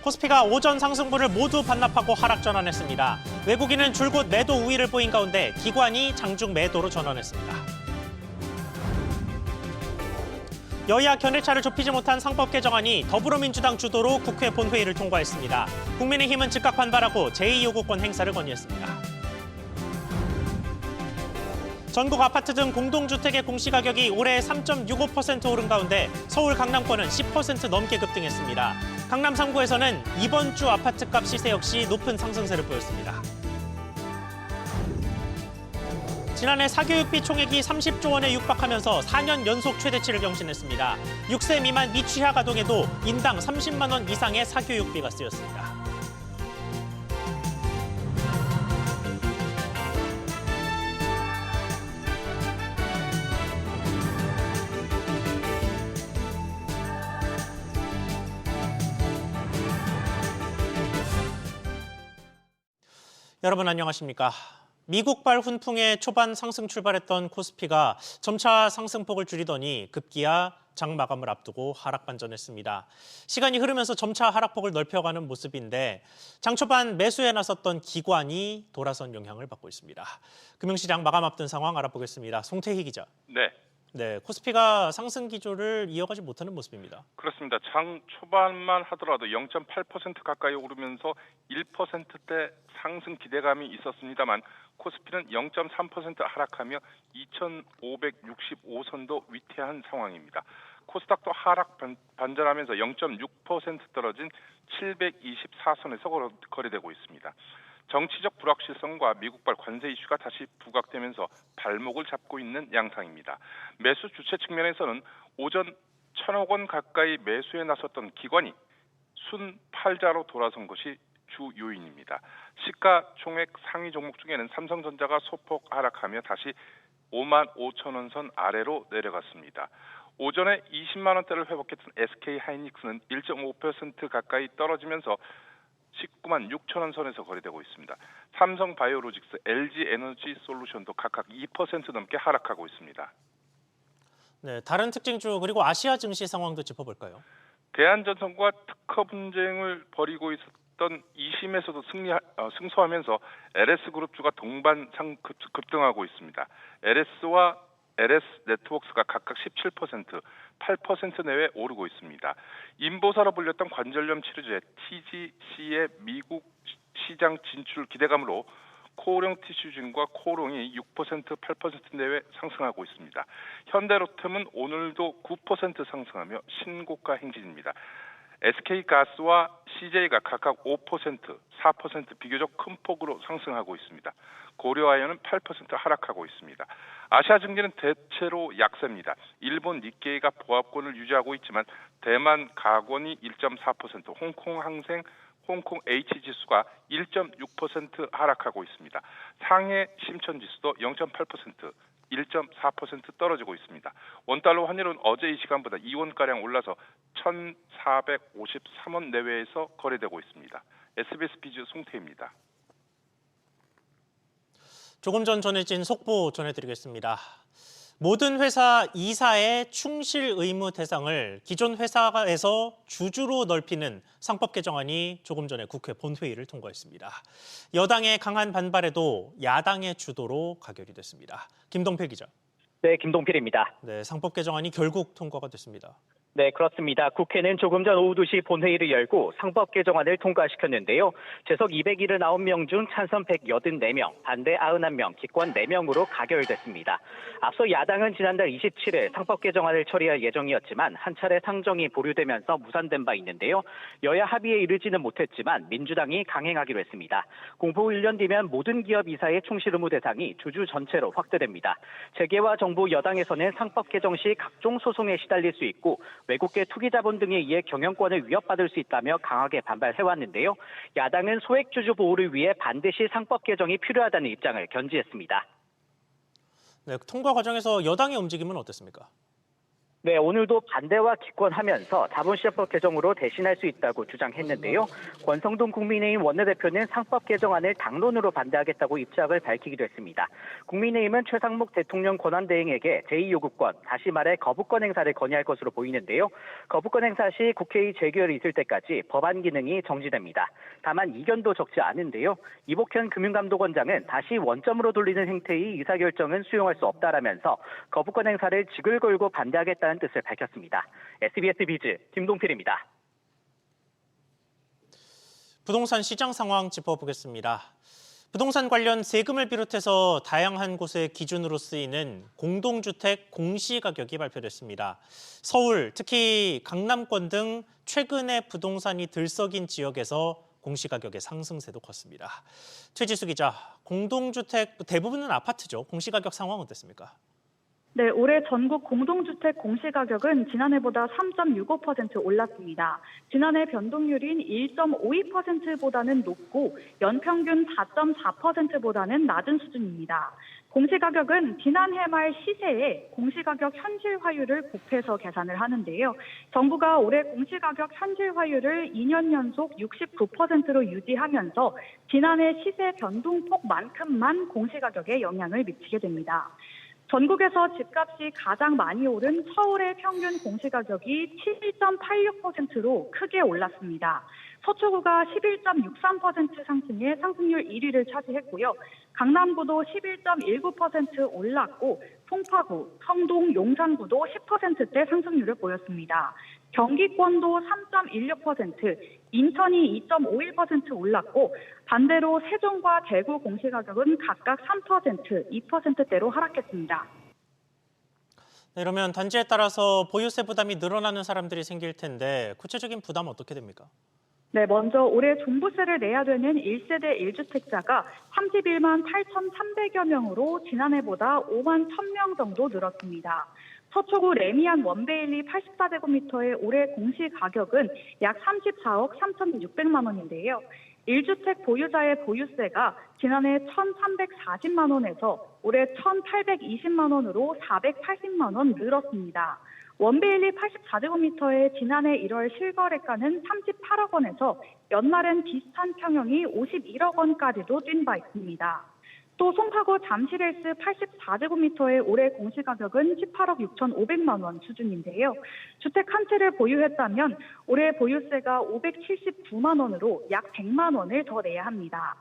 코스피가 오전 상승분을 모두 반납하고 하락 전환했습니다. 외국인은 줄곧 매도 우위를 보인 가운데 기관이 장중 매도로 전환했습니다. 여야 견해차를 좁히지 못한 상법 개정안이 더불어민주당 주도로 국회 본회의를 통과했습니다. 국민의힘은 즉각 반발하고 제2요구권 행사를 건의했습니다. 전국 아파트 등 공동주택의 공시가격이 올해 3.65% 오른 가운데 서울 강남권은 10% 넘게 급등했습니다. 강남 3구에서는 이번 주 아파트값 시세 역시 높은 상승세를 보였습니다. 지난해 사교육비 총액이 30조 원에 육박하면서 4년 연속 최대치를 경신했습니다. 6세 미만 미취학 아동에도 인당 30만 원 이상의 사교육비가 쓰였습니다. 여러분 안녕하십니까? 미국발 훈풍에 초반 상승 출발했던 코스피가 점차 상승폭을 줄이더니 급기야 장 마감을 앞두고 하락 반전했습니다. 시간이 흐르면서 점차 하락폭을 넓혀가는 모습인데 장 초반 매수에 나섰던 기관이 돌아선 영향을 받고 있습니다. 금융시장 마감 앞둔 상황 알아보겠습니다. 송태희 기자. 네, 코스피가 상승 기조를 이어가지 못하는 모습입니다. 그렇습니다. 장 초반만 하더라도 0.8% 가까이 오르면서 1%대 상승 기대감이 있었습니다만 코스피는 0.3% 하락하며 2,565선도 위태한 상황입니다. 코스닥도 하락 반전하면서 0.6% 떨어진 724선에서 거래되고 있습니다. 정치적 불확실성과 미국발 관세 이슈가 다시 부각되면서 발목을 잡고 있는 양상입니다. 매수 주체 측면에서는 오전 1,000억 원 가까이 매수에 나섰던 기관이 순팔자로 돌아선 것이 주 요인입니다. 시가 총액 상위 종목 중에는 삼성전자가 소폭 하락하며 다시 5만 5천 원 선 아래로 내려갔습니다. 오전에 20만 원대를 회복했던 SK하이닉스는 1.5% 가까이 떨어지면서 19만 6천 원 선에서 거래되고 있습니다. 삼성바이오로직스, LG에너지솔루션도 각각 2% 넘게 하락하고 있습니다. 네, 다른 특징주 그리고 아시아 증시 상황도 짚어볼까요? 대한전선과 특허 분쟁을 벌이고 있었던 2심에서도 승소하면서 LS그룹주가 동반 급등하고 있습니다. LS와 LS네트워크스가 각각 17%, 8% 내외 오르고 있습니다. 인보사로 불렸던 관절염 치료제 TGC의 미국 시장 진출 기대감으로 코오롱 티슈진과 코오롱이 6%, 8% 내외 상승하고 있습니다. 현대로템은 오늘도 9% 상승하며 신고가 행진입니다. SK가스와 CJ가 각각 5%, 4% 비교적 큰 폭으로 상승하고 있습니다. 고려아연은 8% 하락하고 있습니다. 아시아 증시는 대체로 약세입니다. 일본 니케이가 보합권을 유지하고 있지만 대만 가권이 1.4%, 홍콩 항생, 홍콩 H지수가 1.6% 하락하고 있습니다. 상해 심천지수도 0.8%, 1.4% 떨어지고 있습니다. 원달러 환율은 어제 이 시간보다 2원가량 올라서 1,453원 내외에서 거래되고 있습니다. SBS 비즈 송태입니다. 조금 전 전해진 속보 전해드리겠습니다. 모든 회사 이사의 충실 의무 대상을 기존 회사에서 주주로 넓히는 상법 개정안이 조금 전에 국회 본회의를 통과했습니다. 여당의 강한 반발에도 야당의 주도로 가결이 됐습니다. 김동필 기자. 네, 김동필입니다. 네, 상법 개정안이 결국 통과가 됐습니다. 네, 그렇습니다. 국회는 조금 전 오후 2시 본회의를 열고 상법 개정안을 통과시켰는데요. 재석 279명 중 찬성 184명, 반대 91명, 기권 4명으로 가결됐습니다. 앞서 야당은 지난달 27일 상법 개정안을 처리할 예정이었지만 한 차례 상정이 보류되면서 무산된 바 있는데요. 여야 합의에 이르지는 못했지만 민주당이 강행하기로 했습니다. 공포 1년 뒤면 모든 기업 이사의 충실 의무 대상이 주주 전체로 확대됩니다. 재계와 정부 여당에서는 상법 개정 시 각종 소송에 시달릴 수 있고 외국계 투기자본 등에 의해 경영권을 위협받을 수 있다며 강하게 반발해왔는데요. 야당은 소액주주 보호를 위해 반드시 상법 개정이 필요하다는 입장을 견지했습니다. 네, 통과 과정에서 여당의 움직임은 어땠습니까? 네, 오늘도 반대와 기권하면서 자본시장법 개정으로 대신할 수 있다고 주장했는데요. 권성동 국민의힘 원내대표는 상법 개정안을 당론으로 반대하겠다고 입장을 밝히기도 했습니다. 국민의힘은 최상목 대통령 권한대행에게 제2요구권, 다시 말해 거부권 행사를 건의할 것으로 보이는데요. 거부권 행사 시 국회의 재결이 있을 때까지 법안 기능이 정지됩니다. 다만 이견도 적지 않은데요. 이복현 금융감독원장은 다시 원점으로 돌리는 행태의 의사결정은 수용할 수 없다라면서 거부권 행사를 직을 걸고 반대하겠다는 뜻을 밝혔습니다. SBS 비즈 김동필입니다. 부동산 시장 상황 짚어보겠습니다. 부동산 관련 세금을 비롯해서 다양한 곳의 기준으로 쓰이는 공동주택 공시가격이 발표됐습니다. 서울, 특히 강남권 등 최근에 부동산이 들썩인 지역에서 공시가격의 상승세도 컸습니다. 최지수 기자, 공동주택 대부분은 아파트죠. 공시가격 상황 어땠습니까? 네, 올해 전국 공동주택 공시가격은 지난해보다 3.65% 올랐습니다. 지난해 변동률인 1.52%보다는 높고 연평균 4.4%보다는 낮은 수준입니다. 공시가격은 지난해 말 시세에 공시가격 현실화율을 곱해서 계산을 하는데요. 정부가 올해 공시가격 현실화율을 2년 연속 69%로 유지하면서 지난해 시세 변동폭만큼만 공시가격에 영향을 미치게 됩니다. 전국에서 집값이 가장 많이 오른 서울의 평균 공시가격이 7.86%로 크게 올랐습니다. 서초구가 11.63% 상승해 상승률 1위를 차지했고요. 강남구도 11.19% 올랐고 송파구, 성동, 용산구도 10%대 상승률을 보였습니다. 경기권도 3.16%, 인천이 2.51% 올랐고 반대로 세종과 대구 공시가격은 각각 3%, 2%대로 하락했습니다. 네, 이러면 단지에 따라서 보유세 부담이 늘어나는 사람들이 생길 텐데 구체적인 부담은 어떻게 됩니까? 네, 먼저 올해 종부세를 내야 되는 1세대 1주택자가 31만 8,300여 명으로 지난해보다 5만 1,000명 정도 늘었습니다. 서초구 레미안 원베일리 84제곱미터의 올해 공시가격은 약 34억 3,600만 원인데요. 1주택 보유자의 보유세가 지난해 1,340만 원에서 올해 1,820만 원으로 480만 원 늘었습니다. 원베일리 84제곱미터의 지난해 1월 실거래가는 38억 원에서 연말엔 비슷한 평형이 51억 원까지도 뛴 바 있습니다. 또 송파구 잠실헬스 84제곱미터의 올해 공시가격은 18억 6,500만 원 수준인데요. 주택 한 채를 보유했다면 올해 보유세가 579만 원으로 약 100만 원을 더 내야 합니다.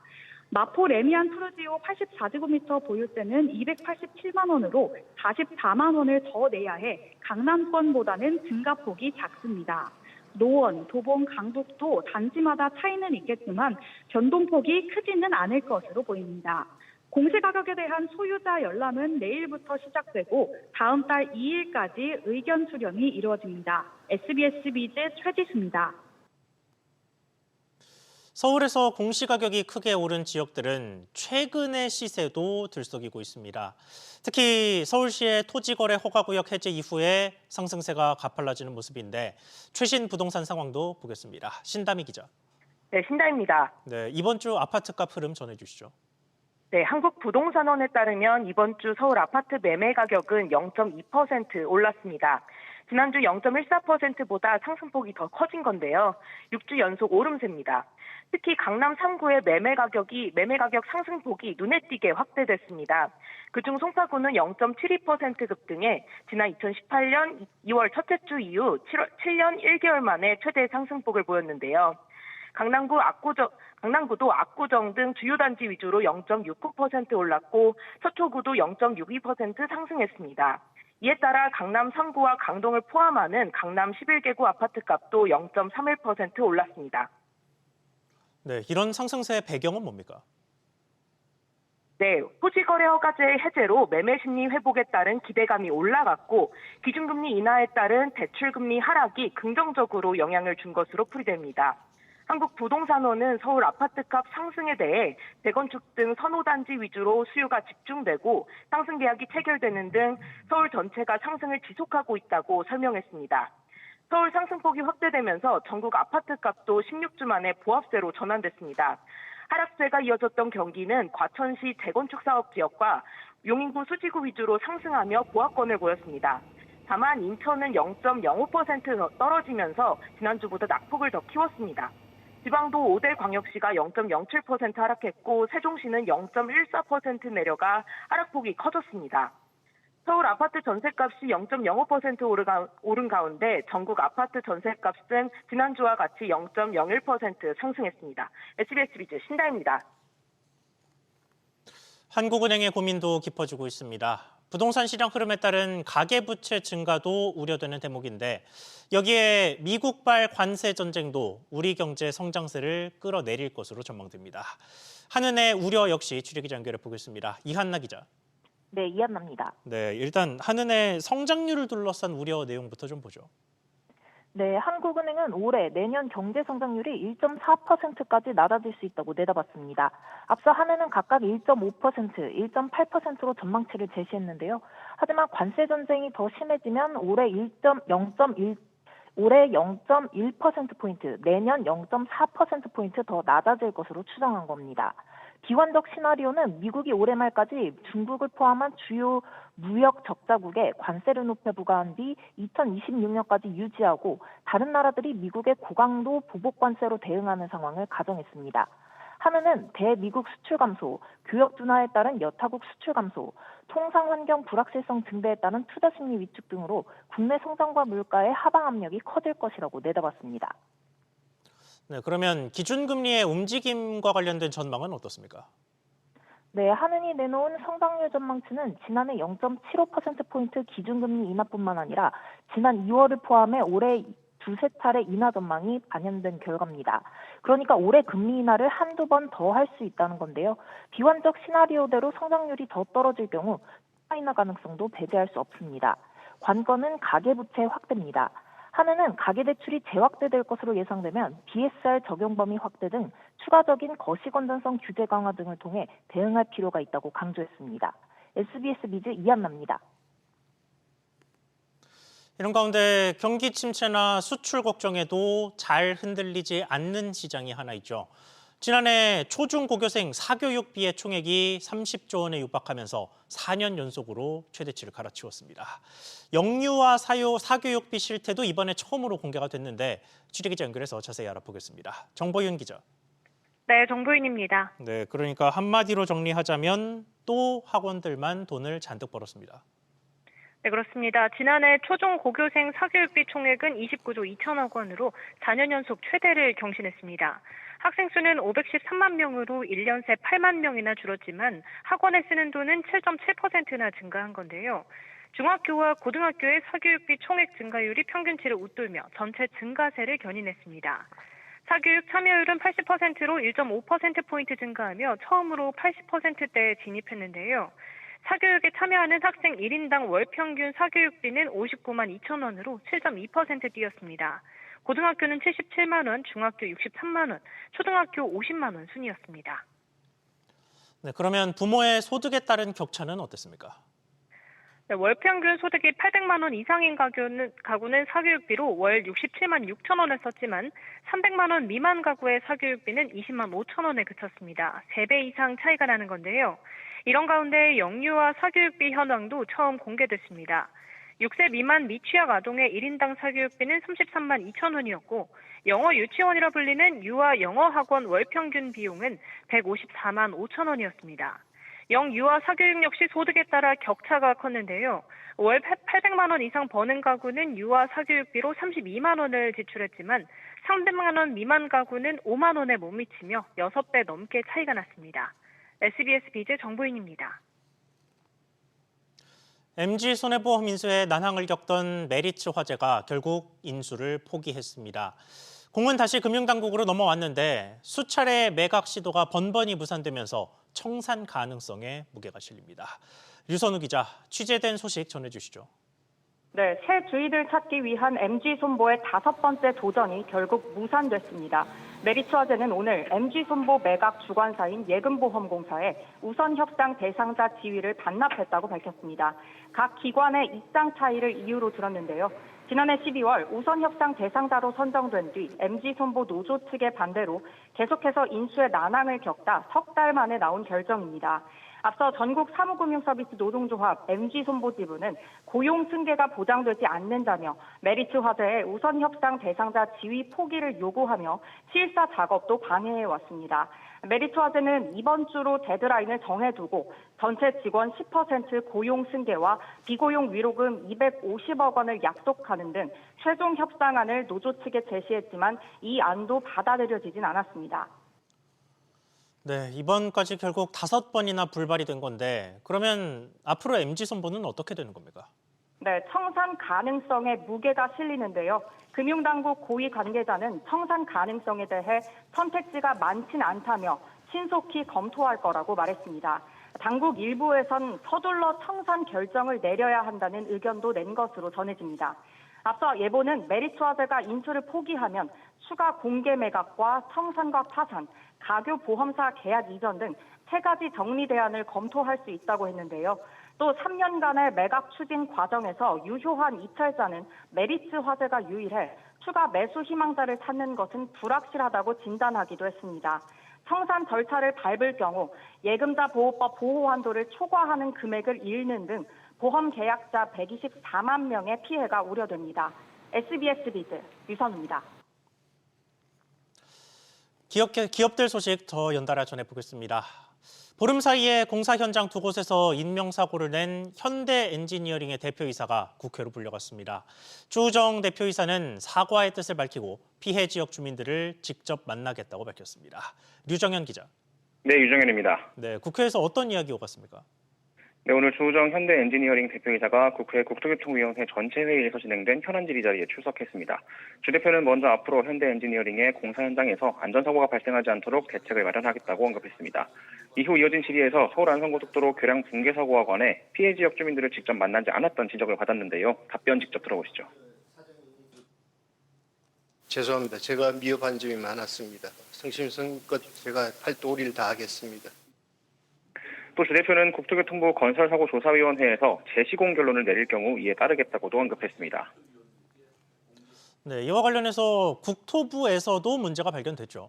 마포 레미안 푸르지오 84제곱미터 보유세는 287만 원으로 44만 원을 더 내야 해 강남권보다는 증가폭이 작습니다. 노원, 도봉, 강북도 단지마다 차이는 있겠지만 변동폭이 크지는 않을 것으로 보입니다. 공시가격에 대한 소유자 열람은 내일부터 시작되고 다음 달 2일까지 의견 수렴이 이루어집니다. SBS 비즈 최지수입니다. 서울에서 공시가격이 크게 오른 지역들은 최근의 시세도 들썩이고 있습니다. 특히 서울시의 토지거래 허가구역 해제 이후에 상승세가 가팔라지는 모습인데 최신 부동산 상황도 보겠습니다. 신다미 기자. 네, 신다입니다. 네, 이번 주 아파트값 흐름 전해주시죠. 네, 한국부동산원에 따르면 이번 주 서울 아파트 매매 가격은 0.2% 올랐습니다. 지난주 0.14%보다 상승폭이 더 커진 건데요. 6주 연속 오름세입니다. 특히 강남 3구의 매매 가격 상승폭이 눈에 띄게 확대됐습니다. 그중 송파구는 0.72% 급등해 지난 2018년 2월 첫째 주 이후 7년 1개월 만에 최대 상승폭을 보였는데요. 강남구도 압구정 등 주요 단지 위주로 0.69% 올랐고 서초구도 0.62% 상승했습니다. 이에 따라 강남 3구와 강동을 포함하는 강남 11개구 아파트값도 0.31% 올랐습니다. 네, 이런 상승세의 배경은 뭡니까? 네, 토지거래 허가제 해제로 매매 심리 회복에 따른 기대감이 올라갔고 기준금리 인하에 따른 대출금리 하락이 긍정적으로 영향을 준 것으로 풀이됩니다. 한국부동산원은 서울 아파트값 상승에 대해 재건축 등 선호단지 위주로 수요가 집중되고 상승 계약이 체결되는 등 서울 전체가 상승을 지속하고 있다고 설명했습니다. 서울 상승폭이 확대되면서 전국 아파트값도 16주 만에 보합세로 전환됐습니다. 하락세가 이어졌던 경기는 과천시 재건축 사업 지역과 용인구 수지구 위주로 상승하며 보합권을 보였습니다. 다만 인천은 0.05% 떨어지면서 지난주보다 낙폭을 더 키웠습니다. 지방도 5대 광역시가 0.07% 하락했고 세종시는 0.14% 내려가 하락폭이 커졌습니다. 서울 아파트 전셋값이 0.05% 오른 가운데 전국 아파트 전셋값은 지난주와 같이 0.01% 상승했습니다. SBS 비즈 신다입니다. 한국은행의 고민도 깊어지고 있습니다. 부동산 시장 흐름에 따른 가계부채 증가도 우려되는 대목인데 여기에 미국발 관세 전쟁도 우리 경제 성장세를 끌어내릴 것으로 전망됩니다. 한은의 우려 역시 취재기자 연결해 보겠습니다. 이한나 기자. 네, 이한나입니다. 네, 일단 한은의 성장률을 둘러싼 우려 내용부터 좀 보죠. 네, 한국은행은 올해 내년 경제 성장률이 1.4%까지 낮아질 수 있다고 내다봤습니다. 앞서 한은은 각각 1.5%, 1.8%로 전망치를 제시했는데요. 하지만 관세 전쟁이 더 심해지면 올해 0.1%포인트, 내년 0.4%포인트 더 낮아질 것으로 추정한 겁니다. 비관적 시나리오는 미국이 올해 말까지 중국을 포함한 주요 무역 적자국에 관세를 높여 부과한 뒤 2026년까지 유지하고 다른 나라들이 미국의 고강도 보복 관세로 대응하는 상황을 가정했습니다. 한은은 대미국 수출 감소, 교역 둔화에 따른 여타국 수출 감소, 통상 환경 불확실성 증대에 따른 투자 심리 위축 등으로 국내 성장과 물가의 하방 압력이 커질 것이라고 내다봤습니다. 네, 그러면 기준금리의 움직임과 관련된 전망은 어떻습니까? 네, 한은이 내놓은 성장률 전망치는 지난해 0.75%포인트 기준금리 인하뿐만 아니라 지난 2월을 포함해 올해 두세 차례 인하 전망이 반영된 결과입니다. 그러니까 올해 금리 인하를 한두 번 더 할 수 있다는 건데요. 비관적 시나리오대로 성장률이 더 떨어질 경우 추가 인하 가능성도 배제할 수 없습니다. 관건은 가계부채 확대입니다. 한은은 가계대출이 재확대될 것으로 예상되면 BSR 적용 범위 확대 등 추가적인 거시건전성 규제 강화 등을 통해 대응할 필요가 있다고 강조했습니다. SBS 비즈 이한나입니다. 이런 가운데 경기 침체나 수출 걱정에도 잘 흔들리지 않는 시장이 하나 있죠. 지난해 초중고교생 사교육비의 총액이 30조 원에 육박하면서 4년 연속으로 최대치를 갈아치웠습니다. 영유아 사교육비 실태도 이번에 처음으로 공개가 됐는데 취재기자 연결해서 자세히 알아보겠습니다. 정보윤 기자. 네, 정보윤입니다. 네, 그러니까 한마디로 정리하자면 또 학원들만 돈을 잔뜩 벌었습니다. 네, 그렇습니다. 지난해 초중고교생 사교육비 총액은 29조 2천억 원으로 4년 연속 최대를 경신했습니다. 학생 수는 513만 명으로 1년 새 8만 명이나 줄었지만 학원에 쓰는 돈은 7.7%나 증가한 건데요. 중학교와 고등학교의 사교육비 총액 증가율이 평균치를 웃돌며 전체 증가세를 견인했습니다. 사교육 참여율은 80%로 1.5%포인트 증가하며 처음으로 80%대에 진입했는데요. 사교육에 참여하는 학생 1인당 월 평균 사교육비는 59만 2천 원으로 7.2% 뛰었습니다. 고등학교는 77만 원, 중학교 63만 원, 초등학교 50만 원 순이었습니다. 네, 그러면 부모의 소득에 따른 격차는 어땠습니까? 네, 월 평균 소득이 800만 원 이상인 가구는 사교육비로 월 67만 6천 원을 썼지만 300만 원 미만 가구의 사교육비는 20만 5천 원에 그쳤습니다. 3배 이상 차이가 나는 건데요. 이런 가운데 영유아 사교육비 현황도 처음 공개됐습니다. 6세 미만 미취학 아동의 1인당 사교육비는 33만 2천 원이었고 영어 유치원이라 불리는 유아 영어 학원 월 평균 비용은 154만 5천 원이었습니다. 영유아 사교육 역시 소득에 따라 격차가 컸는데요. 월 800만 원 이상 버는 가구는 유아 사교육비로 32만 원을 지출했지만 300만 원 미만 가구는 5만 원에 못 미치며 6배 넘게 차이가 났습니다. SBS 비즈 정보인입니다. MG손해보험 인수에 난항을 겪던 메리츠 화재가 결국 인수를 포기했습니다. 공은 다시 금융당국으로 넘어왔는데 수차례 매각 시도가 번번이 무산되면서 청산 가능성에 무게가 실립니다. 류선우 기자, 취재된 소식 전해주시죠. 네, 새 주인을 찾기 위한 MG손보의 5번째 도전이 결국 무산됐습니다. 메리츠 화재는 오늘 MG손보 매각 주관사인 예금보험공사에 우선 협상 대상자 지위를 반납했다고 밝혔습니다. 각 기관의 입장 차이를 이유로 들었는데요. 지난해 12월 우선 협상 대상자로 선정된 뒤 MG손보 노조 측의 반대로 계속해서 인수에 난항을 겪다 석 달 만에 나온 결정입니다. 앞서 전국 사무금융서비스 노동조합 MG손보지부는 고용 승계가 보장되지 않는다며 메리츠 화재의 우선 협상 대상자 지위 포기를 요구하며 실사 작업도 방해해 왔습니다. 메리츠 화재는 이번 주로 데드라인을 정해두고 전체 직원 10% 고용 승계와 비고용 위로금 250억 원을 약속하는 등 최종 협상안을 노조 측에 제시했지만 이 안도 받아들여지진 않았습니다. 네, 이번까지 결국 5번이나 불발이 된 건데 그러면 앞으로 MG손보는 어떻게 되는 겁니까? 네, 청산 가능성에 무게가 실리는데요. 금융당국 고위 관계자는 청산 가능성에 대해 선택지가 많진 않다며 신속히 검토할 거라고 말했습니다. 당국 일부에선 서둘러 청산 결정을 내려야 한다는 의견도 낸 것으로 전해집니다. 앞서 예보는 메리츠 화재가 인수를 포기하면 추가 공개 매각과 청산과 파산, 가교 보험사 계약 이전 등 3가지 정리 대안을 검토할 수 있다고 했는데요. 또 3년간의 매각 추진 과정에서 유효한 이찰자는 메리츠 화재가 유일해 추가 매수 희망자를 찾는 것은 불확실하다고 진단하기도 했습니다. 청산 절차를 밟을 경우 예금자 보호법 보호 한도를 초과하는 금액을 잃는 등 보험 계약자 124만 명의 피해가 우려됩니다. SBS 비즈 유선우입니다. 기업들 소식 더 연달아 전해보겠습니다. 보름 사이에 공사 현장 2곳에서 인명사고를 낸 현대엔지니어링의 대표이사가 국회로 불려갔습니다. 주우정 대표이사는 사과의 뜻을 밝히고 피해 지역 주민들을 직접 만나겠다고 밝혔습니다. 류정현 기자. 네, 유정현입니다. 네, 국회에서 어떤 이야기 오갔습니까? 네, 오늘 주우정 현대엔지니어링 대표이사가 국회 국토교통위원회 전체 회의에서 진행된 현안 질의 자리에 출석했습니다. 주 대표는 먼저 앞으로 현대엔지니어링의 공사 현장에서 안전사고가 발생하지 않도록 대책을 마련하겠다고 언급했습니다. 이후 이어진 질의에서 서울 안성고속도로 교량 붕괴 사고와 관해 피해 지역 주민들을 직접 만나지 않았던 지적을 받았는데요. 답변 직접 들어보시죠. 죄송합니다. 제가 미흡한 점이 많았습니다. 성심성껏 제가 할 도리를 다하겠습니다. 또 주 대표는 국토교통부 건설사고조사위원회에서 재시공 결론을 내릴 경우 이에 따르겠다고도 언급했습니다. 네, 이와 관련해서 국토부에서도 문제가 발견됐죠.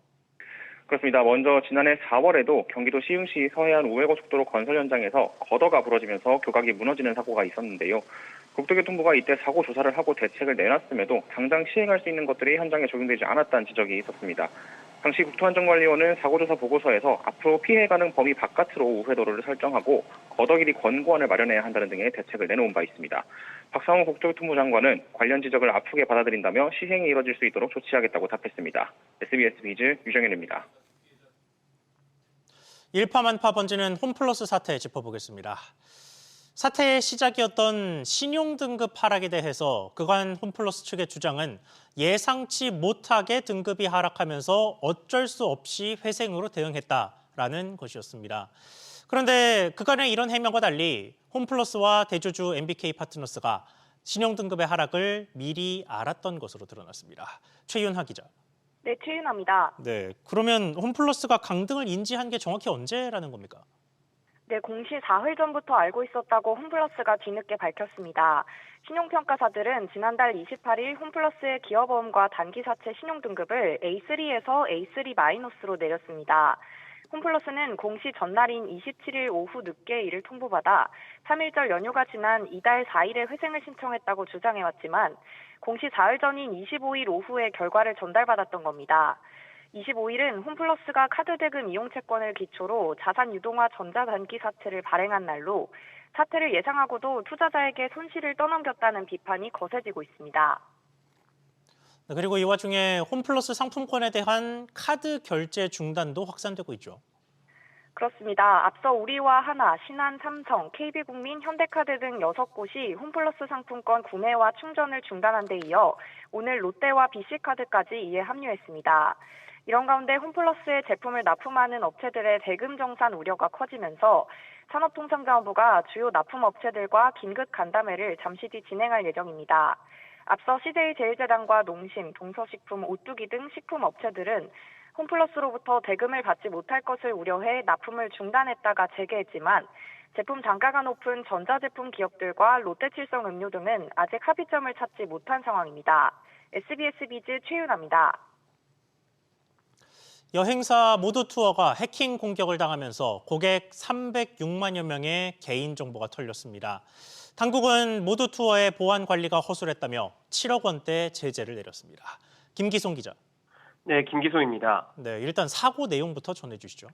그렇습니다. 먼저 지난해 4월에도 경기도 시흥시 서해안 우회고속도로 건설 현장에서 거더가 부러지면서 교각이 무너지는 사고가 있었는데요. 국토교통부가 이때 사고 조사를 하고 대책을 내놨음에도 당장 시행할 수 있는 것들이 현장에 적용되지 않았다는 지적이 있었습니다. 당시 국토안전관리원은 사고조사 보고서에서 앞으로 피해 가능 범위 바깥으로 우회도로를 설정하고 거더 길이 권고안을 마련해야 한다는 등의 대책을 내놓은 바 있습니다. 박상호 국토교통부 장관은 관련 지적을 아프게 받아들인다며 시행이 이뤄질 수 있도록 조치하겠다고 답했습니다. SBS 비즈 유정현입니다. 일파만파 번지는 홈플러스 사태 짚어보겠습니다. 사태의 시작이었던 신용등급 하락에 대해서 그간 홈플러스 측의 주장은 예상치 못하게 등급이 하락하면서 어쩔 수 없이 회생으로 대응했다라는 것이었습니다. 그런데 그간의 이런 해명과 달리 홈플러스와 대주주 MBK 파트너스가 신용등급의 하락을 미리 알았던 것으로 드러났습니다. 최윤하 기자. 네, 최윤아입니다. 네, 그러면 홈플러스가 강등을 인지한 게 정확히 언제라는 겁니까? 네, 공시 4흘 전부터 알고 있었다고 홈플러스가 뒤늦게 밝혔습니다. 신용평가사들은 지난달 28일 홈플러스의 기업보험과 단기사채 신용등급을 A3에서 A3-로 내렸습니다. 홈플러스는 공시 전날인 27일 오후 늦게 이를 통보받아 3일절 연휴가 지난 이달 4일에 회생을 신청했다고 주장해왔지만 공시 4흘 전인 25일 오후에 결과를 전달받았던 겁니다. 25일은 홈플러스가 카드 대금 이용 채권을 기초로 자산 유동화 전자단기 사채를 발행한 날로 사태를 예상하고도 투자자에게 손실을 떠넘겼다는 비판이 거세지고 있습니다. 그리고 이 와중에 홈플러스 상품권에 대한 카드 결제 중단도 확산되고 있죠. 그렇습니다. 앞서 우리와 하나, 신한, 삼성, KB국민, 현대카드 등 6곳이 홈플러스 상품권 구매와 충전을 중단한 데 이어 오늘 롯데와 BC카드까지 이에 합류했습니다. 이런 가운데 홈플러스의 제품을 납품하는 업체들의 대금 정산 우려가 커지면서 산업통상자원부가 주요 납품업체들과 긴급 간담회를 잠시 뒤 진행할 예정입니다. 앞서 CJ제일제당과 농심, 동서식품, 오뚜기 등 식품업체들은 홈플러스로부터 대금을 받지 못할 것을 우려해 납품을 중단했다가 재개했지만 제품 단가가 높은 전자제품 기업들과 롯데칠성음료 등은 아직 합의점을 찾지 못한 상황입니다. SBS 비즈 최윤아입니다. 여행사 모두 투어가 해킹 공격을 당하면서 고객 306만여 명의 개인정보가 털렸습니다. 당국은 모두 투어의 보안 관리가 허술했다며 7억 원대 제재를 내렸습니다. 김기송 기자. 네, 김기송입니다. 네, 일단 사고 내용부터 전해주시죠.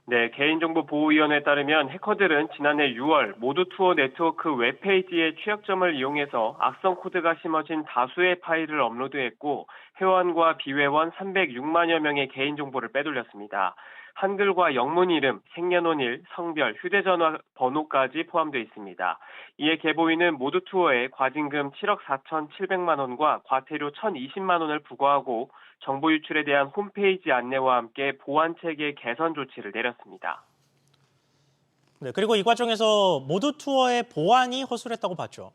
네, 개인정보보호위원회에 따르면 해커들은 지난해 6월 모두 투어 네트워크 웹페이지의 취약점을 이용해서 악성 코드가 심어진 다수의 파일을 업로드했고 회원과 비회원 306만여 명의 개인정보를 빼돌렸습니다. 한글과 영문 이름, 생년월일, 성별, 휴대전화 번호까지 포함되어 있습니다. 이에 개보인은 모두 투어에 과징금 7억 4,700만 원과 과태료 1,020만 원을 부과하고 정보 유출에 대한 홈페이지 안내와 함께 보안 체계 개선 조치를 내렸습니다. 네, 그리고 이 과정에서 모두 투어의 보안이 허술했다고 봤죠.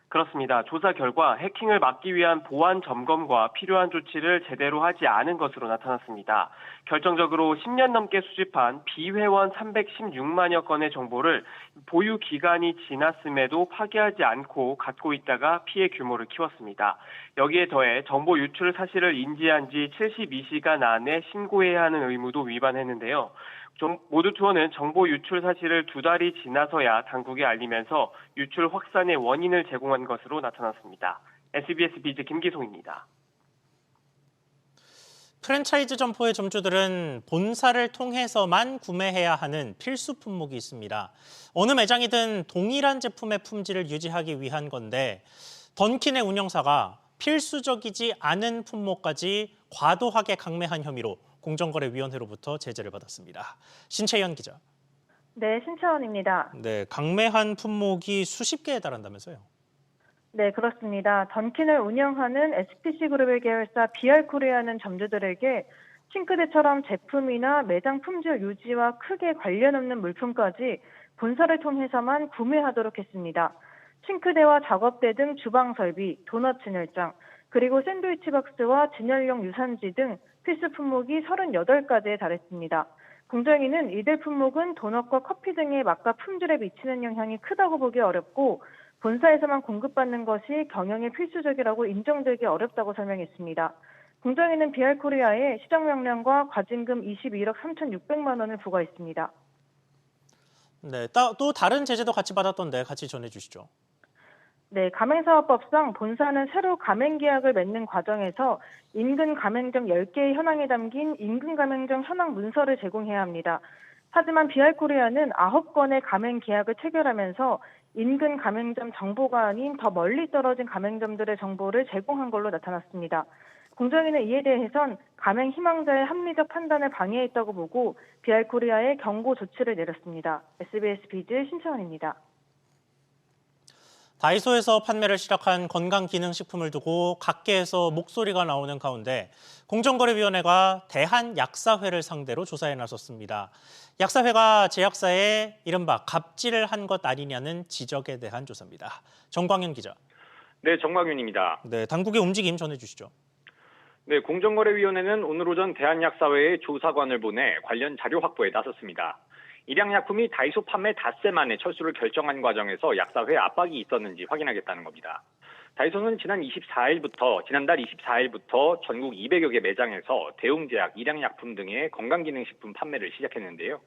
그렇습니다. 조사 결과 해킹을 막기 위한 보안 점검과 필요한 조치를 제대로 하지 않은 것으로 나타났습니다. 결정적으로 10년 넘게 수집한 비회원 316만여 건의 정보를 보유 기간이 지났음에도 파기하지 않고 갖고 있다가 피해 규모를 키웠습니다. 여기에 더해 정보 유출 사실을 인지한 지 72시간 안에 신고해야 하는 의무도 위반했는데요. 모두 투어는 정보 유출 사실을 2달이 지나서야 당국에 알리면서 유출 확산의 원인을 제공한 것으로 나타났습니다. SBS 비즈 김기송입니다. 프랜차이즈 점포의 점주들은 본사를 통해서만 구매해야 하는 필수 품목이 있습니다. 어느 매장이든 동일한 제품의 품질을 유지하기 위한 건데 던킨의 운영사가 필수적이지 않은 품목까지 과도하게 강매한 혐의로 공정거래위원회로부터 제재를 받았습니다. 신채연 기자. 네, 신채원입니다. 네, 강매한 품목이 수십 개에 달한다면서요? 네, 그렇습니다. 던킨을 운영하는 SPC그룹의 계열사 BR코리아는 점주들에게 싱크대처럼 제품이나 매장 품질 유지와 크게 관련 없는 물품까지 본사를 통해서만 구매하도록 했습니다. 싱크대와 작업대 등 주방 설비, 도넛 진열장, 그리고 샌드위치 박스와 진열용 유산지 등 필수 품목이 38가지에 달했습니다. 공정위는 이들 품목은 도넛과 커피 등의 맛과 품질에 미치는 영향이 크다고 보기 어렵고 본사에서만 공급받는 것이 경영에 필수적이라고 인정되기 어렵다고 설명했습니다. 공정위는 BR코리아에 시정명령과 과징금 21억 3,600만 원을 부과했습니다. 네, 또 다른 제재도 같이 받았던데 같이 전해주시죠. 네, 가맹사업법상 본사는 새로 가맹계약을 맺는 과정에서 인근 가맹점 10개의 현황이 담긴 인근 가맹점 현황 문서를 제공해야 합니다. 하지만 BR코리아는 9건의 가맹계약을 체결하면서 인근 가맹점 정보가 아닌 더 멀리 떨어진 가맹점들의 정보를 제공한 걸로 나타났습니다. 공정위는 이에 대해선 가맹 희망자의 합리적 판단을 방해했다고 보고 BR코리아에 경고 조치를 내렸습니다. SBS 비즈 신채원입니다. 다이소에서 판매를 시작한 건강기능식품을 두고 각계에서 목소리가 나오는 가운데 공정거래위원회가 대한약사회를 상대로 조사에 나섰습니다. 약사회가 제약사에 이른바 갑질을 한 것 아니냐는 지적에 대한 조사입니다. 정광현 기자. 네, 정광윤입니다. 네, 당국의 움직임 전해주시죠. 네, 공정거래위원회는 오늘 오전 대한약사회에 조사관을 보내 관련 자료 확보에 나섰습니다. 일양약품이 다이소 판매 닷새 만에 철수를 결정한 과정에서 약사회 압박이 있었는지 확인하겠다는 겁니다. 다이소는 지난달 24일부터 전국 200여 개 매장에서 대웅제약, 일양약품 등의 건강기능식품 판매를 시작했는데요.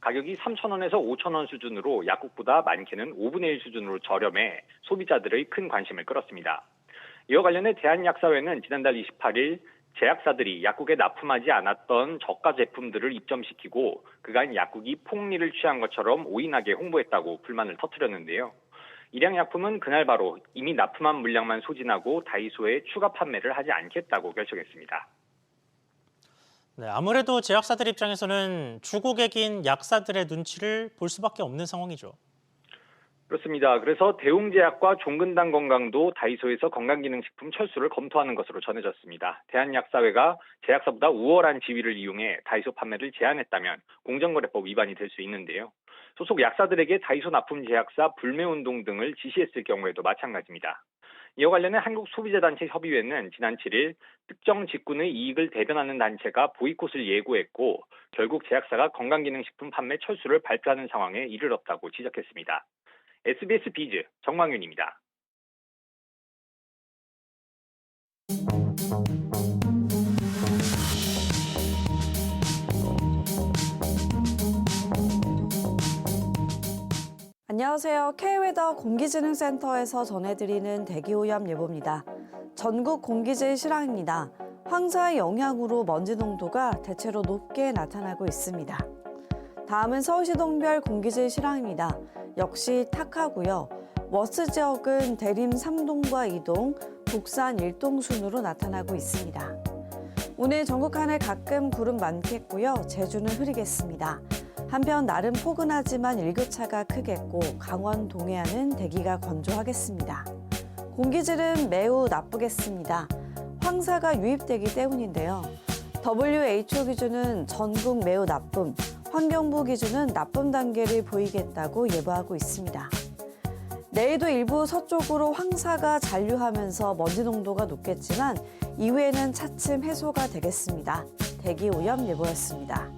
가격이 3,000원에서 5,000원 수준으로 약국보다 많게는 5분의 1 수준으로 저렴해 소비자들의 큰 관심을 끌었습니다. 이와 관련해 대한약사회는 지난달 28일 제약사들이 약국에 납품하지 않았던 저가 제품들을 입점시키고 그간 약국이 폭리를 취한 것처럼 오인하게 홍보했다고 불만을 터뜨렸는데요. 일양약품은 그날 바로 이미 납품한 물량만 소진하고 다이소에 추가 판매를 하지 않겠다고 결정했습니다. 네, 아무래도 제약사들 입장에서는 주고객인 약사들의 눈치를 볼 수밖에 없는 상황이죠. 그렇습니다. 그래서 대웅제약과 종근당 건강도 다이소에서 건강기능식품 철수를 검토하는 것으로 전해졌습니다. 대한약사회가 제약사보다 우월한 지위를 이용해 다이소 판매를 제한했다면 공정거래법 위반이 될 수 있는데요. 소속 약사들에게 다이소 납품 제약사 불매운동 등을 지시했을 경우에도 마찬가지입니다. 이와 관련해 한국소비자단체 협의회는 지난 7일 특정 직군의 이익을 대변하는 단체가 보이콧을 예고했고 결국 제약사가 건강기능식품 판매 철수를 발표하는 상황에 이르렀다고 지적했습니다. SBS 비즈 정광윤입니다. 안녕하세요. K웨더 공기지능센터에서 전해드리는 대기오염 예보입니다. 전국 공기질 실황입니다. 황사의 영향으로 먼지 농도가 대체로 높게 나타나고 있습니다. 다음은 서울시 동별 공기질 실황입니다. 역시 탁하고요. 워스 지역은 대림 3동과 2동, 북산 1동 순으로 나타나고 있습니다. 오늘 전국 하늘 가끔 구름 많겠고요. 제주는 흐리겠습니다. 한편 날은 포근하지만 일교차가 크겠고 강원 동해안은 대기가 건조하겠습니다. 공기질은 매우 나쁘겠습니다. 황사가 유입되기 때문인데요. WHO 기준은 전국 매우 나쁨, 환경부 기준은 나쁨 단계를 보이겠다고 예보하고 있습니다. 내일도 일부 서쪽으로 황사가 잔류하면서 먼지 농도가 높겠지만 이후에는 차츰 해소가 되겠습니다. 대기오염 예보였습니다.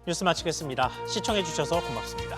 뉴스 마치겠습니다. 시청해주셔서 고맙습니다.